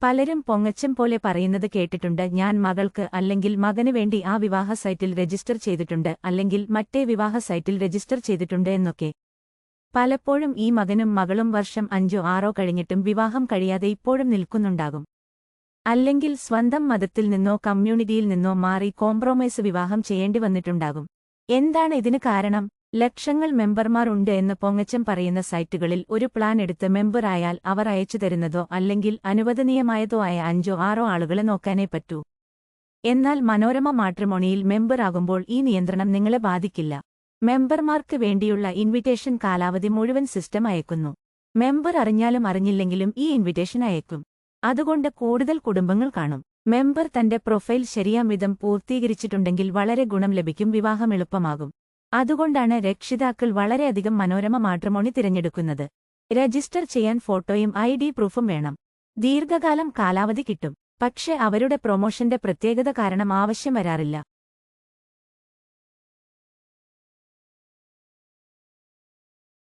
പലരും പൊങ്ങച്ചം പോലെ പറയുന്നത് കേട്ടിട്ടുണ്ട്, ഞാൻ മകൾക്ക് അല്ലെങ്കിൽ മകന് വേണ്ടി ആ വിവാഹ സൈറ്റിൽ രജിസ്റ്റർ ചെയ്തിട്ടുണ്ട്, അല്ലെങ്കിൽ മറ്റേ വിവാഹ സൈറ്റിൽ രജിസ്റ്റർ ചെയ്തിട്ടുണ്ട് എന്നൊക്കെ. പലപ്പോഴും ഈ മകനും മകളും വർഷം 5-6 കഴിഞ്ഞിട്ടും വിവാഹം കഴിയാതെ ഇപ്പോഴും നിൽക്കുന്നുണ്ടാകും. അല്ലെങ്കിൽ സ്വന്തം മതത്തിൽ നിന്നോ കമ്മ്യൂണിറ്റിയിൽ നിന്നോ മാറി കോംപ്രമൈസ് വിവാഹം ചെയ്യേണ്ടി വന്നിട്ടുണ്ടാകും. എന്താണ് ഇതിന് കാരണം? ലക്ഷങ്ങൾ മെമ്പർമാർ ഉണ്ട് എന്ന് പൊങ്ങച്ചം പറയുന്ന സൈറ്റുകളിൽ ഒരു പ്ലാൻ എടുത്ത് മെമ്പർ ആയാൽ അവർ അയച്ചു തരുന്നതോ അല്ലെങ്കിൽ അനുവദനീയമായതോ ആയ 5-6 ആളുകളെ നോക്കാനേ പറ്റൂ. എന്നാൽ മനോരമ മാട്രിമോണിയിൽ മെമ്പർ ആകുമ്പോൾ ഈ നിയന്ത്രണം നിങ്ങളെ ബാധിക്കില്ല. മെമ്പർമാർക്ക് വേണ്ടിയുള്ള ഇൻവിറ്റേഷൻ കാലാവധി മുഴുവൻ സിസ്റ്റം അയക്കുന്നു. മെമ്പർ അറിഞ്ഞാലും അറിഞ്ഞില്ലെങ്കിലും ഈ ഇൻവിറ്റേഷൻ അയക്കും. അതുകൊണ്ട് കൂടുതൽ കുടുംബങ്ങൾ കാണും. മെമ്പർ തന്റെ പ്രൊഫൈൽ ശരിയാം വിധം പൂർത്തീകരിച്ചിട്ടുണ്ടെങ്കിൽ വളരെ ഗുണം ലഭിക്കും, വിവാഹം എളുപ്പമാകും. അതുകൊണ്ടാണ് രക്ഷിതാക്കൾ വളരെയധികം മനോരമ മാട്രിമോണി തിരഞ്ഞെടുക്കുന്നത്. രജിസ്റ്റർ ചെയ്യാൻ ഫോട്ടോയും ID പ്രൂഫും വേണം. ദീർഘകാലം കാലാവധി കിട്ടും. പക്ഷേ അവരുടെ പ്രൊമോഷന്റെ പ്രത്യേകത കാരണം ആവശ്യം വരാറില്ല.